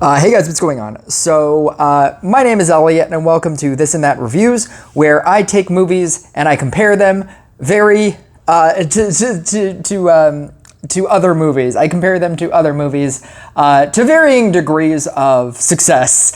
Hey guys, what's going on? So, my name is Elliot, and welcome to This and That Reviews, where I take movies and I compare them to other movies. I compare them to other movies to varying degrees of success.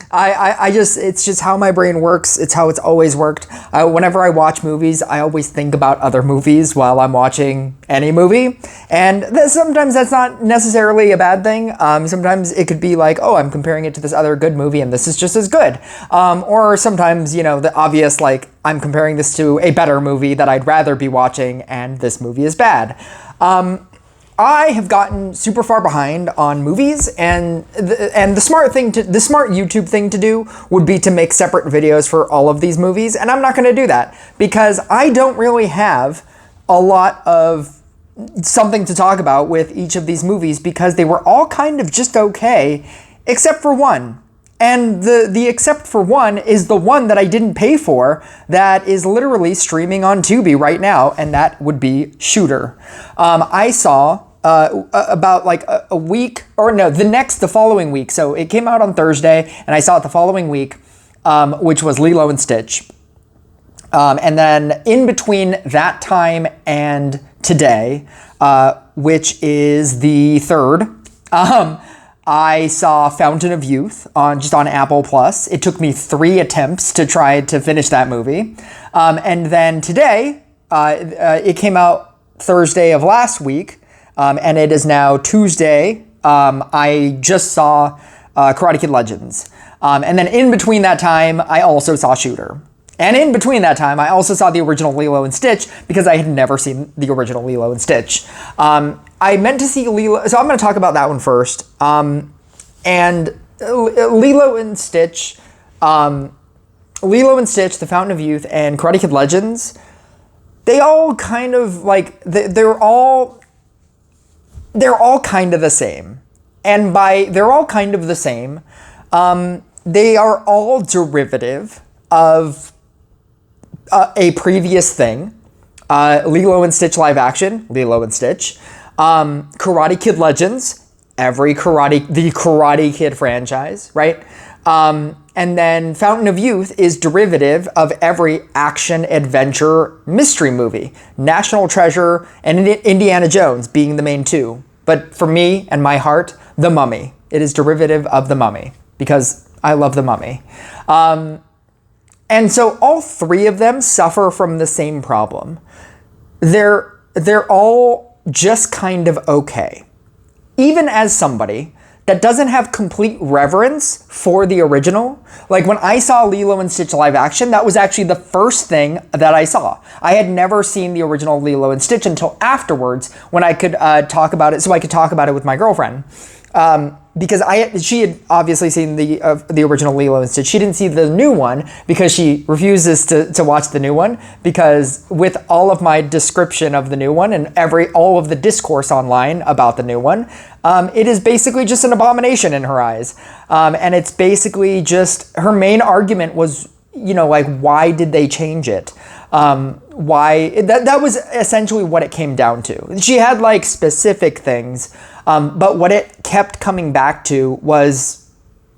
It's just how my brain works. It's how it's always worked. Whenever I watch movies, I always think about other movies while I'm watching any movie. And sometimes that's not necessarily a bad thing. Sometimes it could be like, oh, I'm comparing it to this other good movie and this is just as good. Or sometimes, the obvious, like, I'm comparing this to a better movie that I'd rather be watching and this movie is bad. I have gotten super far behind on movies, and the smart YouTube thing to do would be to make separate videos for all of these movies, and I'm not going to do that because I don't really have a lot of something to talk about with each of these movies because they were all kind of just okay, except for one. And the except for one is the one that I didn't pay for that is literally streaming on Tubi right now, and that would be Shooter. I saw about like a week, or no, the following week. So it came out on Thursday, and I saw it the following week, which was Lilo and Stitch. And then in between that time and today, which is the 3rd, I saw Fountain of Youth on Apple Plus. It took me 3 attempts to try to finish that movie. And then today, it came out Thursday of last week, and it is now Tuesday. I just saw Karate Kid Legends. And then in between that time, I also saw Shooter. And in between that time, I also saw the original Lilo and Stitch because I had never seen the original Lilo and Stitch. I meant to see Lilo, so I'm going to talk about that one first. And Lilo and Stitch, The Fountain of Youth, and Karate Kid Legends, they all kind of like, they're all kind of the same. And by they're all kind of the same, they are all derivative of a previous thing. Lilo and Stitch live action, Lilo and Stitch. Karate Kid Legends, the Karate Kid franchise, right? And then Fountain of Youth is derivative of every action, adventure, mystery movie. National Treasure and Indiana Jones being the main 2. But for me and my heart, The Mummy. It is derivative of The Mummy because I love The Mummy. And so all 3 of them suffer from the same problem. They're all just kind of okay. Even as somebody that doesn't have complete reverence for the original. Like when I saw Lilo and Stitch live action, that was actually the first thing that I saw. I had never seen the original Lilo and Stitch until afterwards when I could talk about it, so I could talk about it with my girlfriend. Because she had obviously seen the original Lilo and Stitch. She didn't see the new one because she refuses to watch the new one, because with all of my description of the new one and all of the discourse online about the new one, it is basically just an abomination in her eyes. And it's basically just, her main argument was, like, why did they change it? That was essentially what it came down to. She had like specific things, but what it kept coming back to was,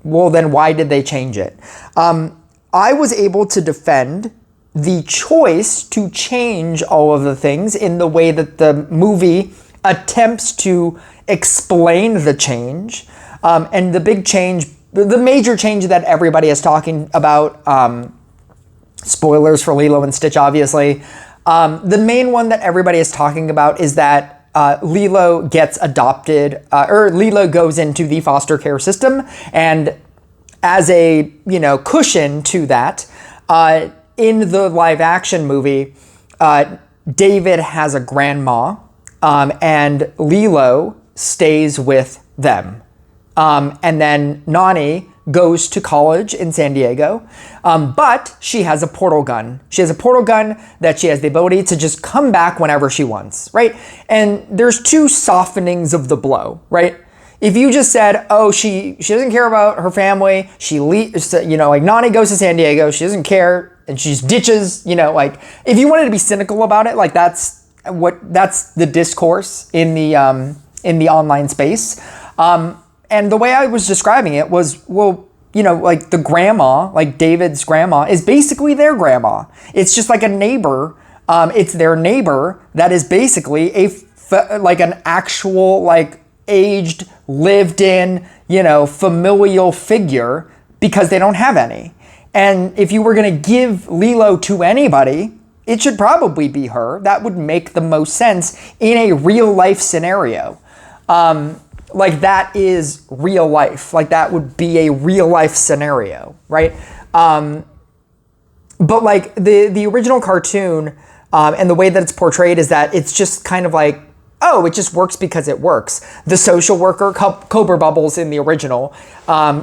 well, then why did they change it? I was able to defend the choice to change all of the things in the way that the movie attempts to explain the change. And the big change, the major change that everybody is talking about, spoilers for Lilo and Stitch, obviously. The main one that everybody is talking about is that Lilo gets adopted, or Lilo goes into the foster care system, and as a cushion to that, in the live action movie, David has a grandma, and Lilo stays with them, and then Nani goes to college in San Diego, but she has a portal gun. She has a portal gun that she has the ability to just come back whenever she wants, right? And there's 2 softenings of the blow, right? If you just said, oh, she doesn't care about her family, she leaves, like Nani goes to San Diego, she doesn't care, and she just ditches, like, if you wanted to be cynical about it, like that's the discourse in the online space. And the way I was describing it was, well, you know, like the grandma, like David's grandma, is basically their grandma. It's just like a neighbor. It's their neighbor that is basically like an actual, like, aged, lived in, you know, familial figure, because they don't have any. And if you were going to give Lilo to anybody, it should probably be her. That would make the most sense in a real life scenario. Like, that is real life. Like, that would be a real life scenario, right? But like the original cartoon, and the way that it's portrayed is that it's just kind of like, oh, it just works because it works. The social worker, Cobra Bubbles in the original,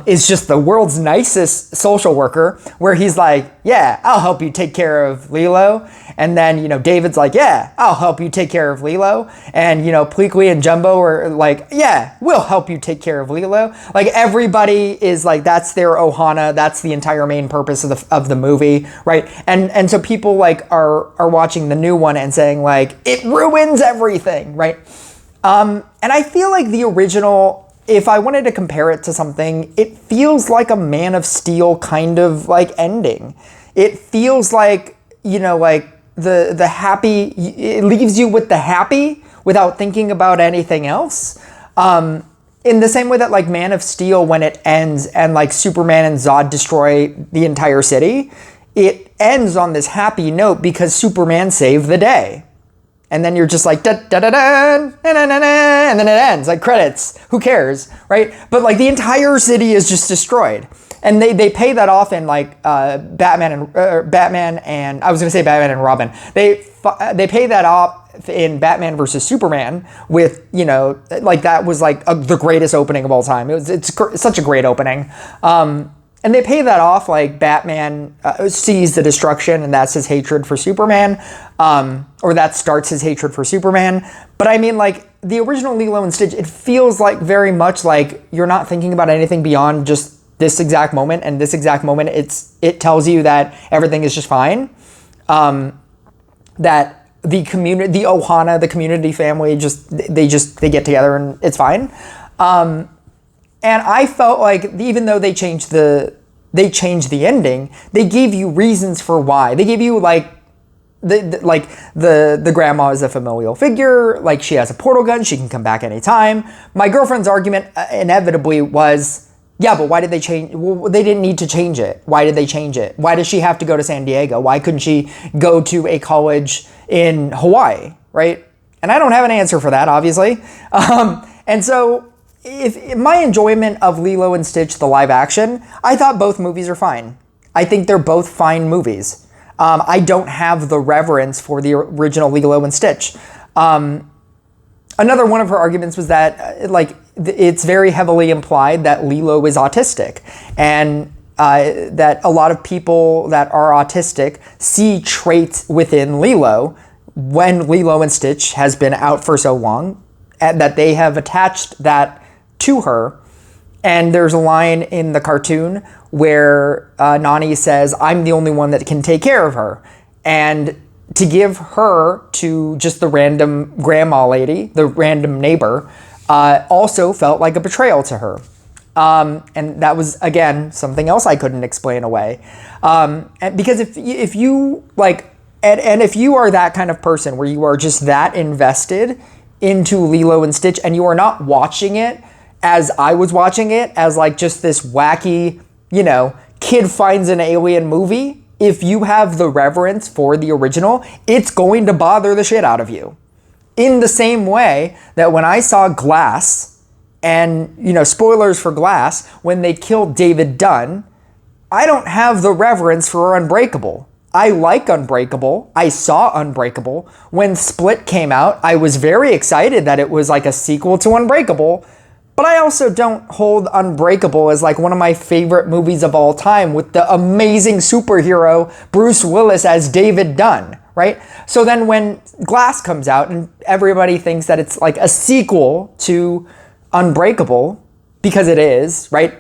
is just the world's nicest social worker, where he's like, yeah, I'll help you take care of Lilo. And then, you know, David's like, yeah, I'll help you take care of Lilo. And, you know, Pleakley and Jumbo are like, yeah, we'll help you take care of Lilo. Like, everybody is like, that's their Ohana. That's the entire main purpose of the movie, right? And so people like are watching the new one and saying like, it ruins everything, right? And I feel like the original, if I wanted to compare it to something, it feels like a Man of Steel kind of like ending. It feels like, you know, like the happy, it leaves you with the happy without thinking about anything else. In the same way that like Man of Steel, when it ends and like Superman and Zod destroy the entire city, it ends on this happy note because Superman saved the day. And then you're just like, da da da da, na na na na, and then it ends, like credits. Who cares, right? But like the entire city is just destroyed, and they pay that off in like Batman and I was gonna say Batman and Robin. They pay that off in Batman versus Superman with, you know, like that was like the greatest opening of all time. It's such a great opening. And they pay that off, like Batman sees the destruction, and that's his hatred for Superman, or that starts his hatred for Superman. But I mean, like, the original Lilo and Stitch, it feels like very much like you're not thinking about anything beyond just this exact moment, and this exact moment, it tells you that everything is just fine, that the community, the Ohana, the community family, they get together and it's fine. And I felt like even though they changed the ending, they gave you reasons for why. They gave you like the grandma is a familial figure, like she has a portal gun, she can come back anytime. My girlfriend's argument inevitably was, yeah, but why did they change? Well, they didn't need to change it. Why did they change it? Why does she have to go to San Diego? Why couldn't she go to a college in Hawaii, right? And I don't have an answer for that, obviously. And so, if my enjoyment of Lilo and Stitch, the live action, I thought both movies are fine. I think they're both fine movies. I don't have the reverence for the original Lilo and Stitch. Another one of her arguments was that it's very heavily implied that Lilo is autistic, and that a lot of people that are autistic see traits within Lilo when Lilo and Stitch has been out for so long, and that they have attached that to her. And there's a line in the cartoon where Nani says, I'm the only one that can take care of her. And to give her to just the random grandma lady, the random neighbor, also felt like a betrayal to her. And that was, again, something else I couldn't explain away. Because if you like, and if you are that kind of person where you are just that invested into Lilo and Stitch and you are not watching it as I was watching it, as like just this wacky, you know, kid finds an alien movie, if you have the reverence for the original, it's going to bother the shit out of you. In the same way that when I saw Glass, and, you know, spoilers for Glass, when they killed David Dunn, I don't have the reverence for Unbreakable. I like Unbreakable. I saw Unbreakable. When Split came out, I was very excited that it was like a sequel to Unbreakable, but I also don't hold Unbreakable as like one of my favorite movies of all time with the amazing superhero Bruce Willis as David Dunn, right? So then when Glass comes out and everybody thinks that it's like a sequel to Unbreakable, because it is, right?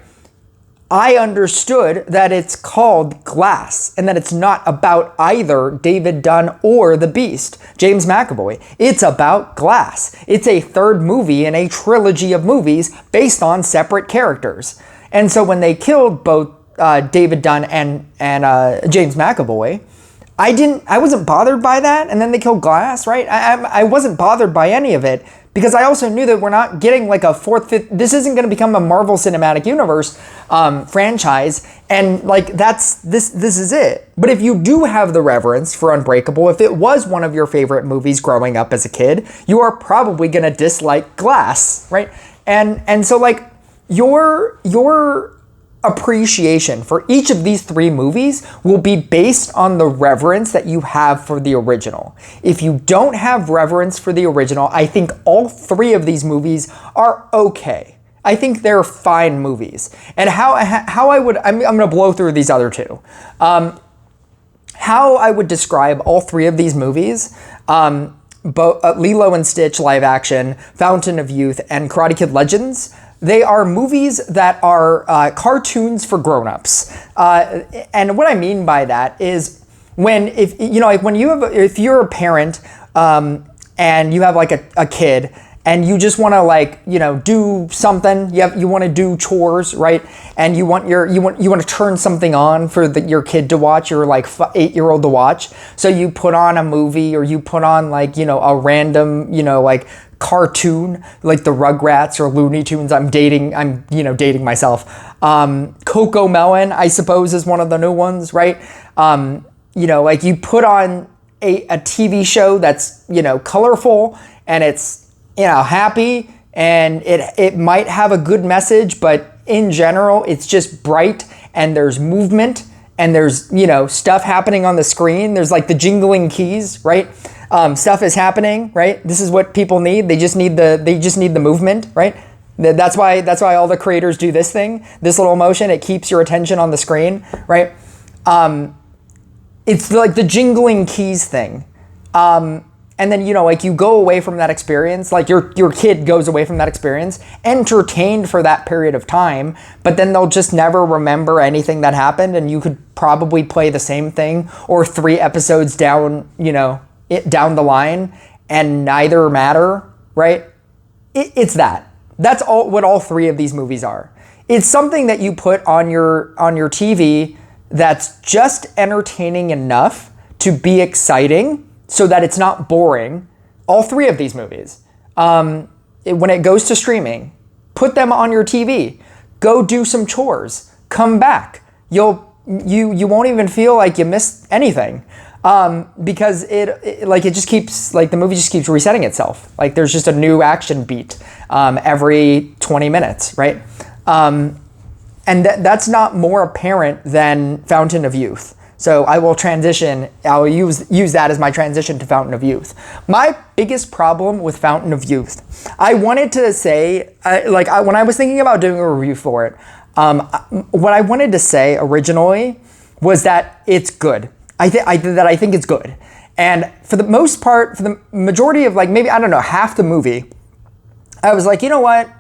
I understood that it's called Glass and that it's not about either David Dunn or the Beast, James McAvoy. It's about Glass. It's a third movie in a trilogy of movies based on separate characters. And so when they killed both David Dunn and James McAvoy, I wasn't bothered by that. And then they killed Glass, right? I wasn't bothered by any of it because I also knew that we're not getting like a fourth, fifth, this isn't going to become a Marvel Cinematic Universe franchise. And like, this is it. But if you do have the reverence for Unbreakable, if it was one of your favorite movies growing up as a kid, you are probably going to dislike Glass, right? And so like your appreciation for each of these three movies will be based on the reverence that you have for the original. If you don't have reverence for the original, I think all three of these movies are okay. I think they're fine movies. And I'm going to blow through these other two. How I would describe all three of these movies, Lilo and Stitch live action, Fountain of Youth, and Karate Kid Legends, they are movies that are cartoons for grown-ups. And what I mean by that is if you're a parent and you have like a kid and you just want to like, do something, you want to do chores, right? And you want to turn something on for your kid to watch, your like 8-year-old to watch. So you put on a movie or you put on like, a random, like cartoon like the Rugrats or Looney Tunes. I'm dating myself. Coco Melon, I suppose, is one of the new ones, right? Like you put on a TV show that's, colorful and it's, happy, and it might have a good message, but in general, it's just bright and there's movement and there's, stuff happening on the screen. There's like the jingling keys, right? Stuff is happening, right? This is what people need. They just need the movement, right? That's why all the creators do this thing, this little motion. It keeps your attention on the screen, right? It's like the jingling keys thing. And then, like you go away from that experience, like your kid goes away from that experience, entertained for that period of time, but then they'll just never remember anything that happened, and you could probably play the same thing or 3 episodes down, down the line, and neither matter, right? It's that. That's what all 3 of these movies are. It's something that you put on your TV that's just entertaining enough to be exciting, so that it's not boring. All 3 of these movies. When it goes to streaming, put them on your TV. Go do some chores. Come back. You won't even feel like you missed anything. Because it just keeps, like the movie just keeps resetting itself. Like there's just a new action beat every 20 minutes, right? And that's not more apparent than Fountain of Youth. So I will transition, I'll use that as my transition to Fountain of Youth. My biggest problem with Fountain of Youth, I wanted to say, when I was thinking about doing a review for it, what I wanted to say originally was that it's good. I think it's good. And for the most part, for the majority of maybe, I don't know, half the movie, I was like, you know what?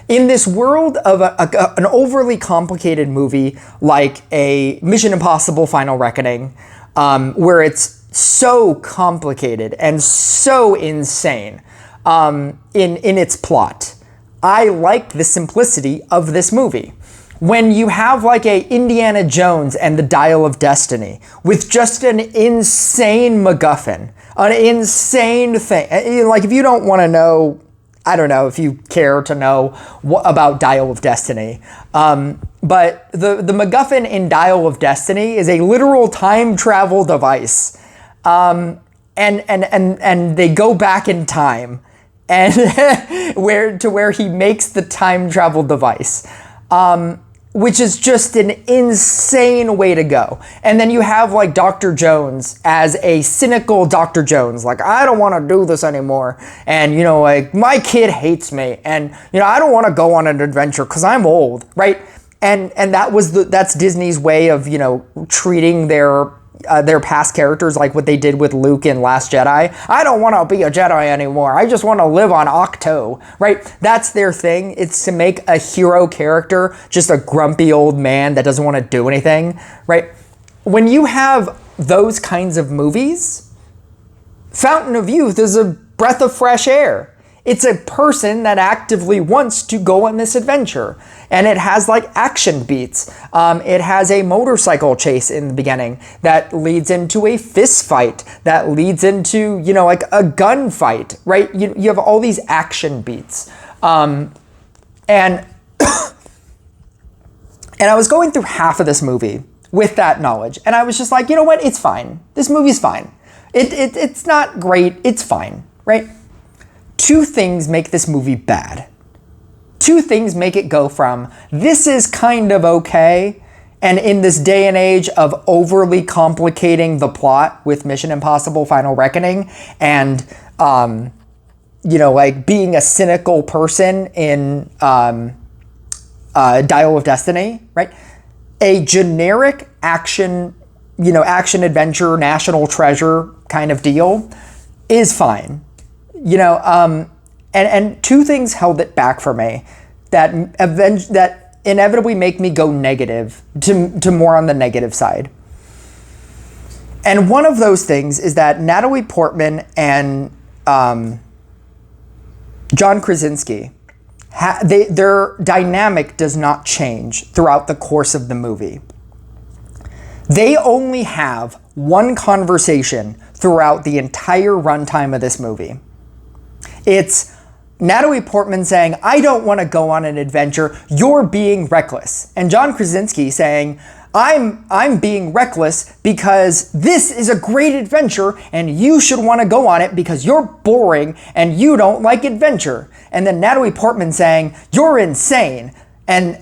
In this world of an overly complicated movie like a Mission Impossible Final Reckoning, where it's so complicated and so insane in its plot, I liked the simplicity of this movie. When you have like a Indiana Jones and the Dial of Destiny with just an insane MacGuffin, an insane thing, like if you don't want to know, I don't know if you care to know about Dial of Destiny, but the MacGuffin in Dial of Destiny is a literal time travel device, and they go back in time, and where he makes the time travel device, which is just an insane way to go. And then you have like Dr. Jones as a cynical Dr. Jones, like, I don't want to do this anymore. And, like, my kid hates me. And, I don't want to go on an adventure because I'm old, right? And that's Disney's way of, treating their their past characters, like what they did with Luke in Last Jedi. I don't want to be a Jedi anymore. I just want to live on Octo, right? That's their thing. It's to make a hero character just a grumpy old man that doesn't want to do anything, right? When you have those kinds of movies, Fountain of Youth is a breath of fresh air. It's a person that actively wants to go on this adventure. And it has like action beats. It has a motorcycle chase in the beginning that leads into a fist fight, that leads into, like a gunfight, right? You have all these action beats. And and I was going through half of this movie with that knowledge. And I was just like, you know what? It's fine. This movie's fine. It's not great. It's fine, right? Two things make this movie bad. Two things make it go from, this is kind of okay, and in this day and age of overly complicating the plot with Mission Impossible Final Reckoning, and, like being a cynical person in Dial of Destiny, right? A generic action adventure, national treasure kind of deal is fine. And two things held it back for me that inevitably make me go negative to more on the negative side. And one of those things is that Natalie Portman and John Krasinski, their dynamic does not change throughout the course of the movie. They only have one conversation throughout the entire runtime of this movie. It's Natalie Portman saying, I don't want to go on an adventure, you're being reckless. And John Krasinski saying, I'm being reckless because this is a great adventure and you should want to go on it because you're boring and you don't like adventure. And then Natalie Portman saying, you're insane. And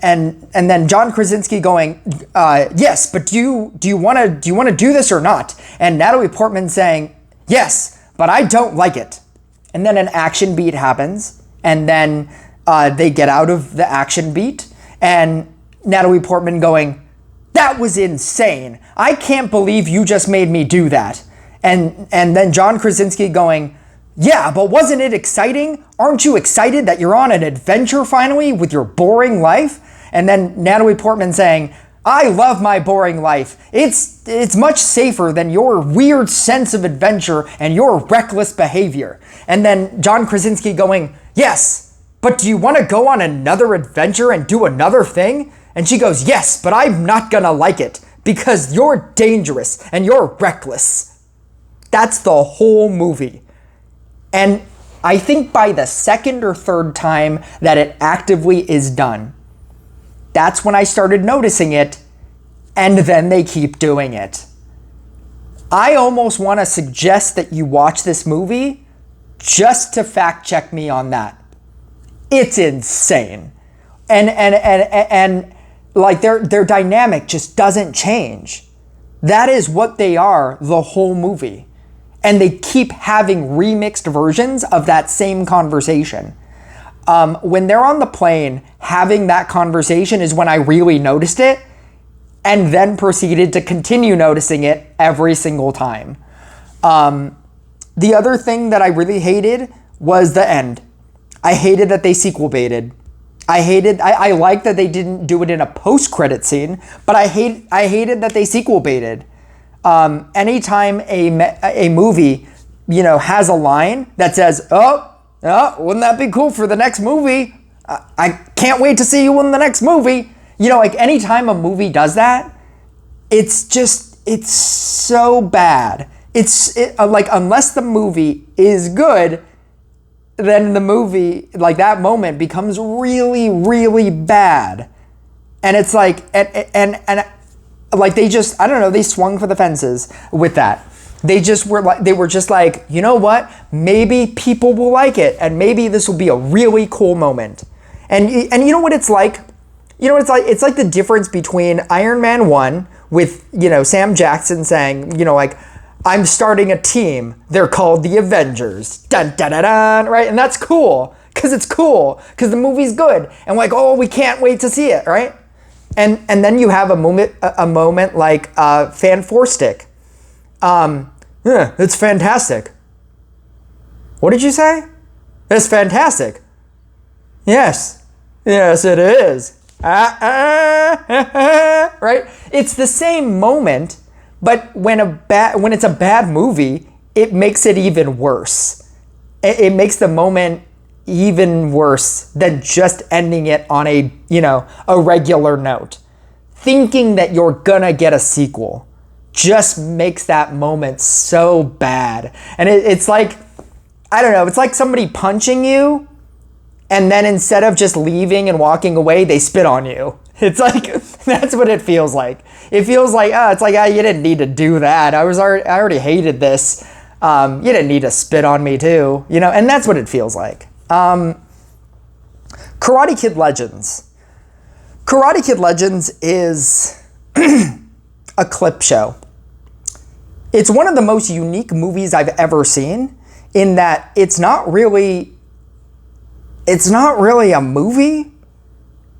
then John Krasinski going, yes, but do you want to do this or not? And Natalie Portman saying, yes, but I don't like it. And then an action beat happens, and then they get out of the action beat, and Natalie Portman going, that was insane. I can't believe you just made me do that. And then John Krasinski going, yeah, but wasn't it exciting? Aren't you excited that you're on an adventure finally with your boring life? And then Natalie Portman saying, I love my boring life. It's much safer than your weird sense of adventure and your reckless behavior. And then John Krasinski going, yes, but do you want to go on another adventure and do another thing? And she goes, yes, but I'm not gonna like it because you're dangerous and you're reckless. That's the whole movie. And I think by the second or third time that it actively is done, that's when I started noticing it, and then they keep doing it. I almost want to suggest that you watch this movie just to fact check me on that. It's insane. And like their dynamic just doesn't change. That is what they are the whole movie. And they keep having remixed versions of that same conversation. When they're on the plane having that conversation is when I really noticed it, and then proceeded to continue noticing it every single time. The other thing that I really hated was the end. I hated that they sequel baited. I liked that they didn't do it in a post-credit scene, but I hated that they sequel baited. Anytime a movie, has a line that says, oh, wouldn't that be cool for the next movie? I can't wait to see you in the next movie. Like anytime a movie does that, it's so bad. Like unless the movie is good, then the movie, like that moment becomes really, really bad. And it's like, and like they just, I don't know, they swung for the fences with that. They were just like, you know what? Maybe people will like it, and maybe this will be a really cool moment. And you know what it's like? It's like the difference between Iron Man 1 with, Sam Jackson saying, like, I'm starting a team. They're called the Avengers. Dun, dun, dun, dun, right? And that's cool, because it's cool, because the movie's good. And like, oh, we can't wait to see it, right? And then you have a moment like Fan Four Stick, Yeah, it's fantastic. What did you say? It's fantastic. Yes. Yes, it is. Right? It's the same moment, but when it's a bad movie, it makes it even worse. It makes the moment even worse than just ending it on a regular note. Thinking that you're gonna get a sequel just makes that moment so bad. And it's like, I don't know, it's like somebody punching you, and then instead of just leaving and walking away, they spit on you. It's like, that's what it feels like. It feels like, you didn't need to do that. I already hated this. You didn't need to spit on me too, and that's what it feels like. Karate Kid Legends. Karate Kid Legends is a clip show. It's one of the most unique movies I've ever seen in that it's not really a movie.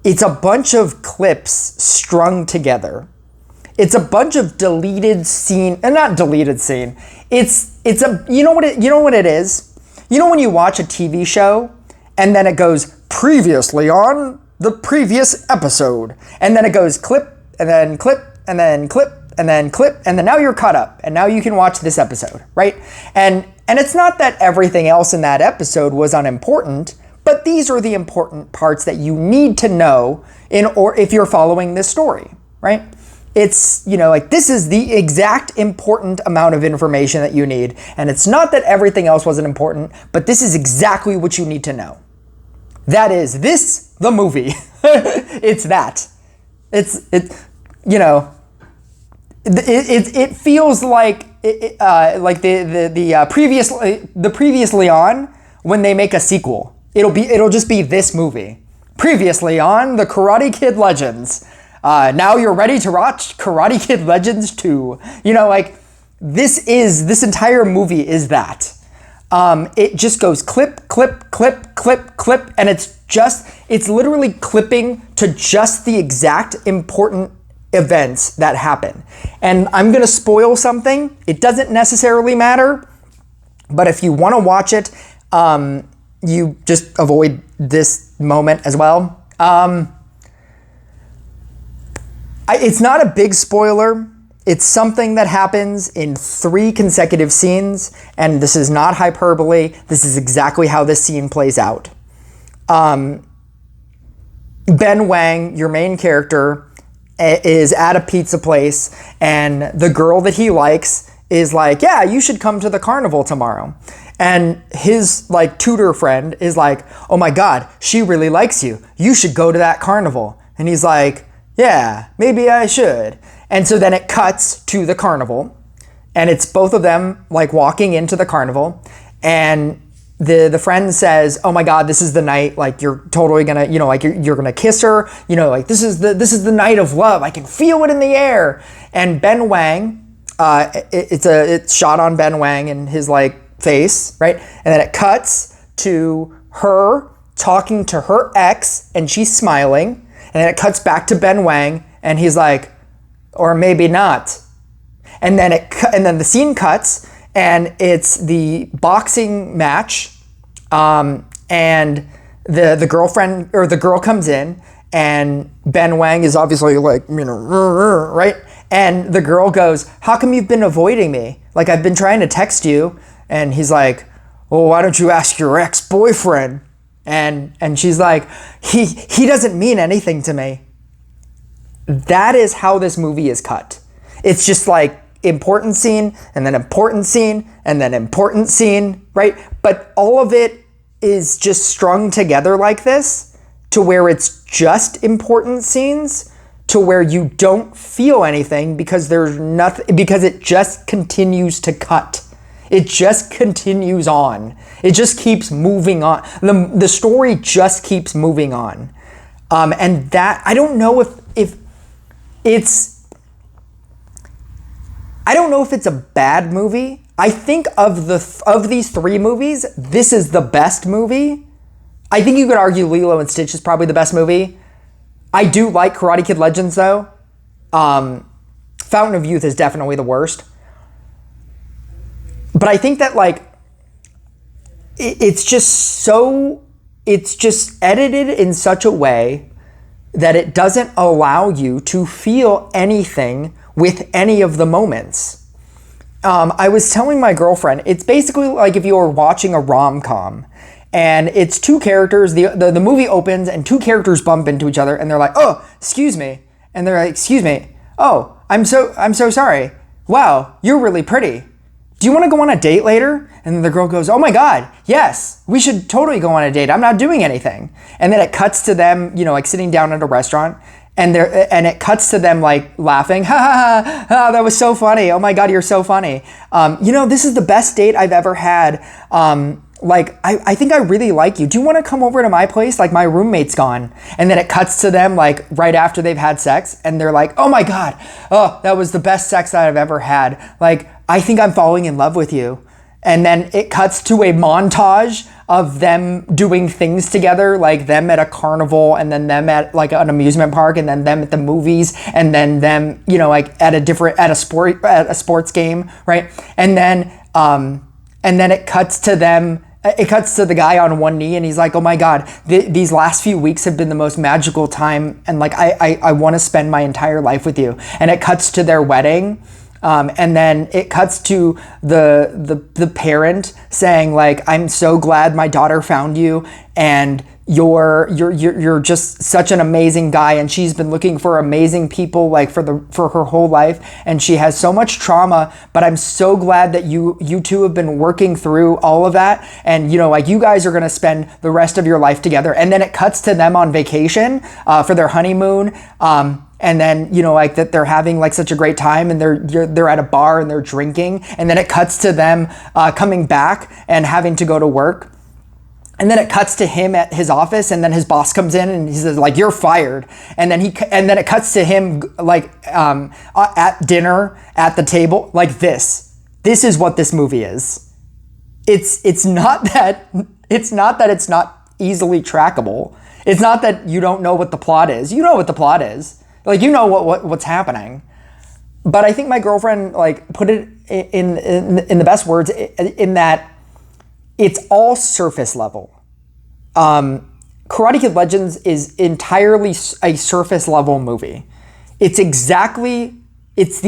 It's a bunch of clips strung together. It's a bunch of deleted scene, and not deleted scene. It's a, you know what it is? You know when you watch a TV show and then it goes previously on the previous episode, and then it goes clip and then clip and then clip and then clip, and then now you're caught up and now you can watch this episode, right? And it's not that everything else in that episode was unimportant, but these are the important parts that you need to know if you're following this story, right? It's, this is the exact important amount of information that you need. And it's not that everything else wasn't important, but this is exactly what you need to know. That is the movie. It's that. It feels like the previously on when they make a sequel. It'll just be this movie. Previously on the Karate Kid Legends. Now you're ready to watch Karate Kid Legends 2. This entire movie is that. It just goes clip, clip, clip, clip, clip, and it's literally clipping to just the exact important events that happen. And I'm gonna spoil something. It doesn't necessarily matter, but if you wanna watch it, you just avoid this moment as well. It's not a big spoiler. It's something that happens in 3 consecutive scenes, and this is not hyperbole. This is exactly how this scene plays out. Ben Wang, your main character, is at a pizza place, and the girl that he likes is like, yeah, you should come to the carnival tomorrow. And his tutor friend is like, oh my God, she really likes you. You should go to that carnival. And he's like, yeah, maybe I should. And so then it cuts to the carnival, and it's both of them walking into the carnival, and the friend says, oh my God, this is the night, you're totally gonna, you're gonna kiss her, this is the night of love. I can feel it in the air. And Ben Wang, it's shot on Ben Wang and his face, right? And then it cuts to her talking to her ex, and she's smiling. And then it cuts back to Ben Wang, and he's like, or maybe not. And then the scene cuts, and it's the boxing match, and the girlfriend or the girl comes in, and Ben Wang is obviously right? And the girl goes, how come you've been avoiding me? I've been trying to text you. And he's like, well, why don't you ask your ex-boyfriend? And she's like, he doesn't mean anything to me. That is how this movie is cut. It's just important scene, and then important scene, and then important scene, right? But all of it is just strung together like this to where it's just important scenes, to where you don't feel anything because there's nothing, because it just continues to cut. It just continues on. It just keeps moving on. The story just keeps moving on. And that, I don't know if it's a bad movie. I think of these 3 movies, this is the best movie. I think you could argue Lilo and Stitch is probably the best movie. I do like Karate Kid Legends though. Fountain of Youth is definitely the worst. But I think that like it's just edited in such a way that it doesn't allow you to feel anything with any of the moments. I was telling my girlfriend, it's basically like if you were watching a rom-com and it's two characters, the movie opens and two characters bump into each other and they're like, oh, excuse me. And they're like, excuse me. Oh, I'm so sorry. Wow, you're really pretty. Do you want to go on a date later? And then the girl goes, oh my God, yes, we should totally go on a date. I'm not doing anything. And then it cuts to them, like sitting down at a restaurant and it cuts to them like laughing. Ha ha ha, that was so funny. Oh my God, you're so funny. This is the best date I've ever had. I think I really like you. Do you want to come over to my place? Like my roommate's gone. And then it cuts to them like right after they've had sex and they're like, oh my God, oh, that was the best sex that I've ever had. Like, I think I'm falling in love with you. And then it cuts to a montage of them doing things together, like them at a carnival and then them at like an amusement park and then them at the movies and then them, like at a sports game, right? And then it cuts to them. It cuts to the guy on one knee and he's like, oh my God, these last few weeks have been the most magical time. And like, I want to spend my entire life with you. And it cuts to their wedding. And then it cuts to the parent saying like, I'm so glad my daughter found you and you're just such an amazing guy. And she's been looking for amazing people like for her whole life. And she has so much trauma, but I'm so glad that you two have been working through all of that. And, like you guys are going to spend the rest of your life together. And then it cuts to them on vacation, for their honeymoon. And then, like that they're having like such a great time and they're at a bar and they're drinking. And then it cuts to them coming back and having to go to work. And then it cuts to him at his office and then his boss comes in and he says like, you're fired. And then it cuts to him like at dinner at the table like this. This is what this movie is. It's not that it's not easily trackable. It's not that you don't know what the plot is. You know what the plot is. Like, what's happening. But I think my girlfriend like put it in the best words in that it's all surface level. Karate Kid Legends is entirely a surface level movie. It's the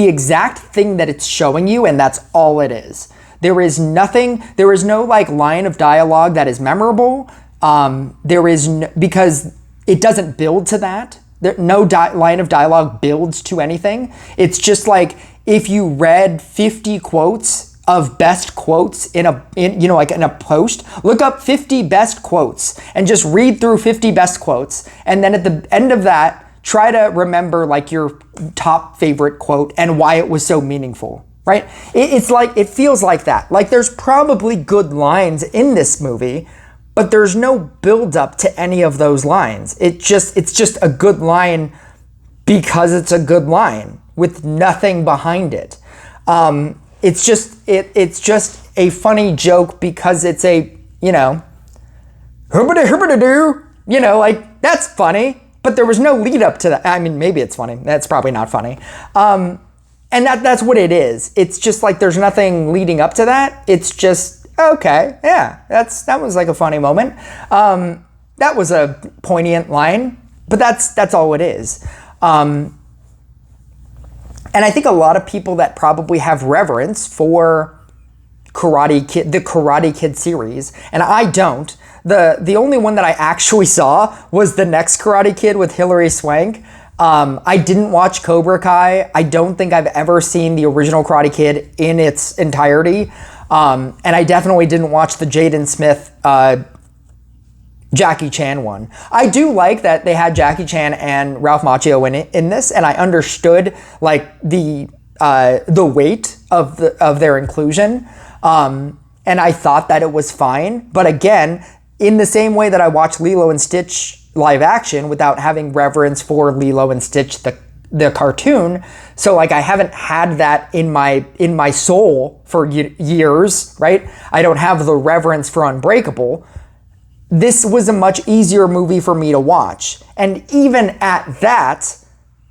exact thing that it's showing you, and that's all it is. There is no like line of dialogue that is memorable. Because it doesn't build to that. No line of dialogue builds to anything. It's just like if you read 50 quotes of best quotes in a post, look up 50 best quotes and just read through 50 best quotes. And then at the end of that, try to remember like your top favorite quote and why it was so meaningful, right? It feels like that. Like there's probably good lines in this movie, but there's no build up to any of those lines. It's just a good line because it's a good line with nothing behind it. It's just a funny joke because it's a, like that's funny, but there was no lead up to that. I mean, maybe it's funny. That's probably not funny. And that's what it is. It's just like there's nothing leading up to that. It's just, okay, yeah, that was like a funny moment. That was a poignant line, but that's all it is. And I think a lot of people that probably have reverence for the Karate Kid series, and I don't. The only one that I actually saw was the next Karate Kid with Hilary Swank. I didn't watch Cobra Kai. I don't think I've ever seen the original Karate Kid in its entirety. And I definitely didn't watch the Jaden Smith Jackie Chan one. I do like that they had Jackie Chan and Ralph Macchio in this, and I understood like the weight of their inclusion. And I thought that it was fine. But again, in the same way that I watched Lilo and Stitch live action without having reverence for Lilo and Stitch the cartoon, so like I haven't had that in my soul for years, right? I don't have the reverence for Unbreakable. This was a much easier movie for me to watch. And even at that,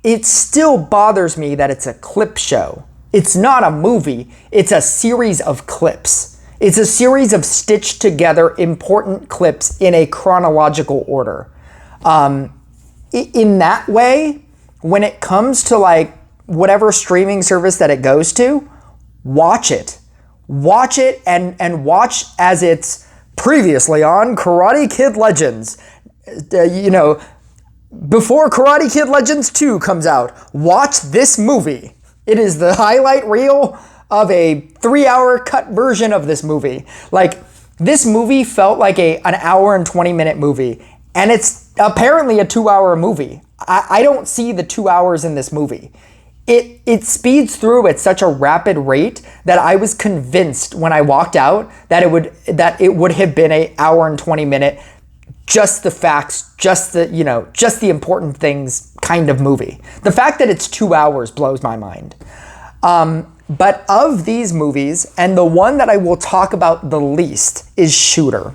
it still bothers me that it's a clip show. It's not a movie. It's a series of clips. It's a series of stitched together important clips in a chronological order. In that way, when it comes to like whatever streaming service that it goes to, watch it. Watch it and watch as it's previously on Karate Kid Legends. Before Karate Kid Legends 2 comes out, watch this movie. It is the highlight reel of a 3-hour cut version of this movie. Like, this movie felt like an hour and 20-minute movie, and it's apparently a 2-hour movie. I don't see the 2 hours in this movie. It speeds through at such a rapid rate that I was convinced when I walked out that it would have been an hour and 20-minute, just the facts, just the important things kind of movie. The fact that it's 2 hours blows my mind. But of these movies, and the one that I will talk about the least is Shooter.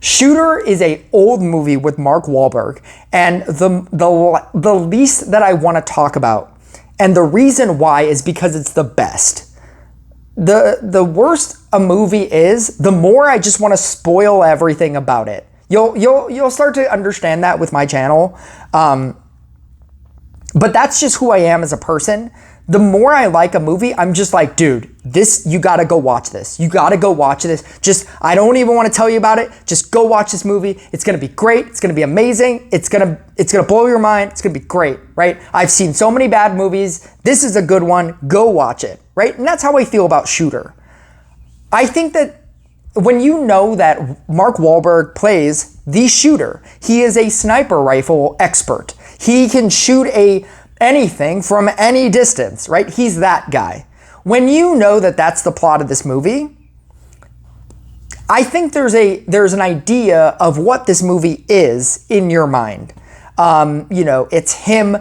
Shooter is an old movie with Mark Wahlberg, and the least that I want to talk about, and the reason why is because it's the best. The worse a movie is, the more I just want to spoil everything about it. You'll start to understand that with my channel. But that's just who I am as a person. The more I like a movie, I'm just like, dude, you gotta go watch this. You gotta go watch this. I don't even want to tell you about it. Just go watch this movie. It's gonna be great. It's gonna be amazing. It's gonna blow your mind. It's gonna be great, right? I've seen so many bad movies. This is a good one. Go watch it, right? And that's how I feel about Shooter. I think that when you know that Mark Wahlberg plays the shooter, he is a sniper rifle expert. He can shoot anything from any distance, right? He's that guy. When you know that that's the plot of this movie, I think there's an idea of what this movie is in your mind. It's him,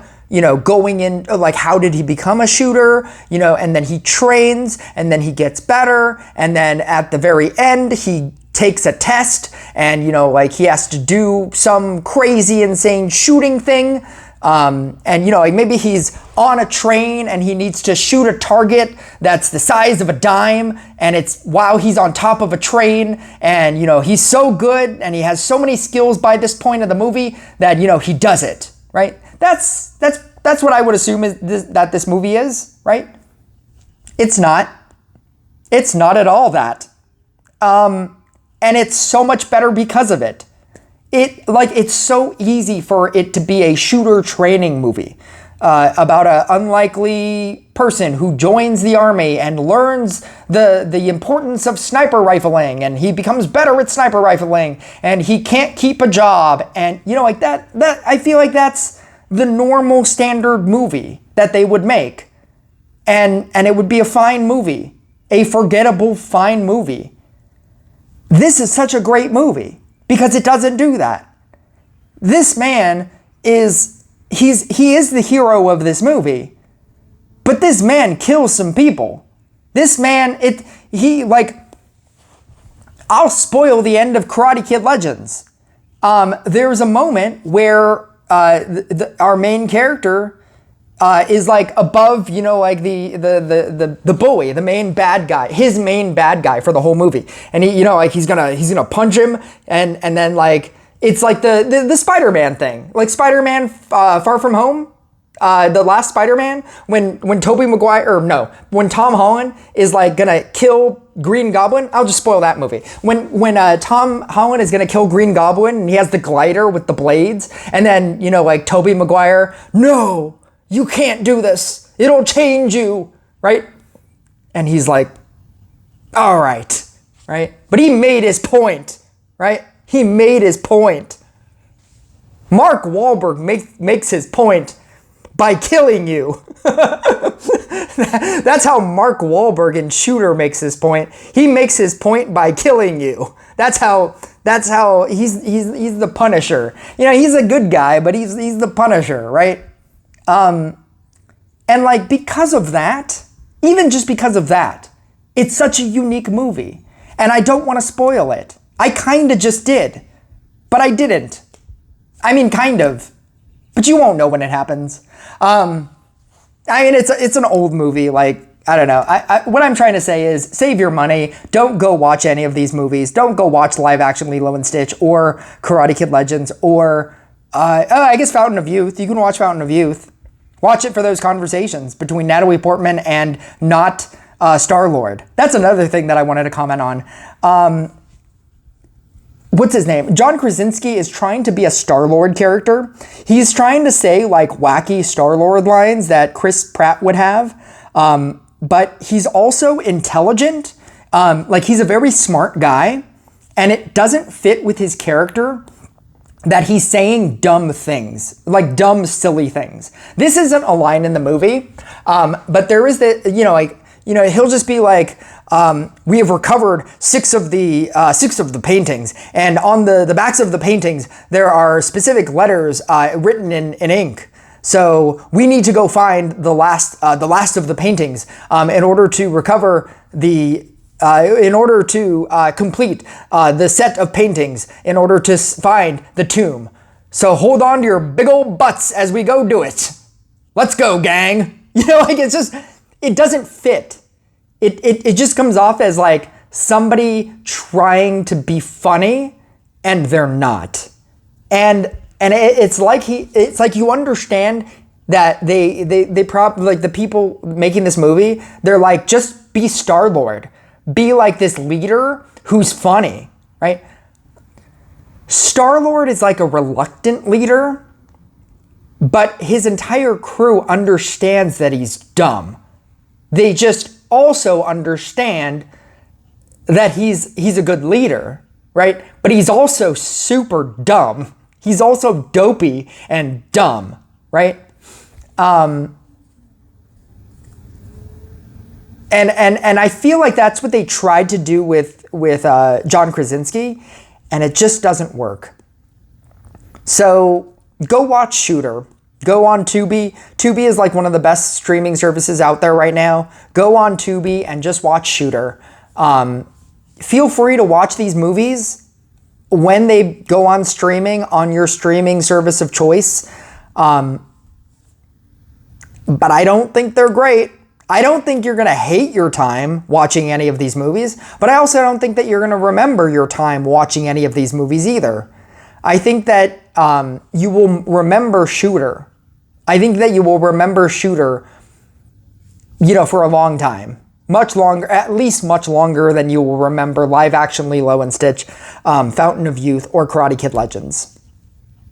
going in, like, how did he become a shooter? And then he trains, and then he gets better, and then at the very end, he takes a test, and, he has to do some crazy, insane shooting thing. Maybe he's on a train and he needs to shoot a target that's the size of a dime, and it's while he's on top of a train, and, he's so good and he has so many skills by this point of the movie that, he does it, right? That's what I would assume that this movie is, right? It's not. It's not at all that. And it's so much better because of it. It's so easy for it to be a shooter training movie about an unlikely person who joins the army and learns the importance of sniper rifling, and he becomes better at sniper rifling, and he can't keep a job, and that I feel like that's the normal standard movie that they would make, and it would be a fine movie, a forgettable fine movie. This is such a great movie because it doesn't do that. This man is the hero of this movie, but this man kills some people. This man, I'll spoil the end of Karate Kid Legends. There's a moment where our main character is like above, the bully, the main bad guy, his main bad guy for the whole movie. And he's gonna punch him, and then it's like the Spider-Man thing, like Spider-Man Far From Home, the last Spider-Man, when when Tom Holland is gonna kill Green Goblin. I'll just spoil that movie. When Tom Holland is gonna kill Green Goblin, and he has the glider with the blades, and then Tobey Maguire, no, you can't do this. It'll change you, right? And he's like, all right, right? But he made his point, right? He made his point. Mark Wahlberg makes his point by killing you. That's how Mark Wahlberg in Shooter makes his point. He makes his point by killing you. That's how he's the Punisher. He's a good guy, but he's the Punisher, right? Because of that, even just because of that, it's such a unique movie. And I don't want to spoil it. I kind of just did, but I didn't. I mean, kind of, but you won't know when it happens. It's an old movie. I don't know. What I'm trying to say is save your money. Don't go watch any of these movies. Don't go watch live action Lilo and Stitch or Karate Kid Legends or I guess Fountain of Youth. You can watch Fountain of Youth. Watch it for those conversations between Natalie Portman and not Star-Lord. That's another thing that I wanted to comment on. What's his name? John Krasinski is trying to be a Star-Lord character. He's trying to say like wacky Star-Lord lines that Chris Pratt would have. But he's also intelligent. Like he's a very smart guy, and it doesn't fit with his character that he's saying dumb things, like dumb, silly things. This isn't a line in the movie, but there is the, he'll just be like, we have recovered six of the paintings, and on the backs of the paintings there are specific letters written in ink. So we need to go find the last of the paintings in order to recover in order to complete the set of paintings, in order to find the tomb. So hold on to your big old butts as we go do it. Let's go, gang. It doesn't fit. It just comes off as like somebody trying to be funny and they're not. And it's like you understand that they probably, like the people making this movie, they're like, just be Star-Lord. Be like this leader who's funny, right? Star-Lord is like a reluctant leader, but his entire crew understands that he's dumb. They just also understand that he's a good leader, right? But he's also super dumb. He's also dopey and dumb, right? And I feel like that's what they tried to do with John Krasinski, and it just doesn't work. So go watch Shooter. Go on Tubi. Tubi is like one of the best streaming services out there right now. Go on Tubi and just watch Shooter. Feel free to watch these movies when they go on streaming on your streaming service of choice. But I don't think they're great. I don't think you're going to hate your time watching any of these movies, but I also don't think that you're going to remember your time watching any of these movies either. I think that you will remember Shooter. I think that you will remember Shooter, for a long time. Much longer, at least much longer than you will remember live action Lilo and Stitch, Fountain of Youth, or Karate Kid Legends.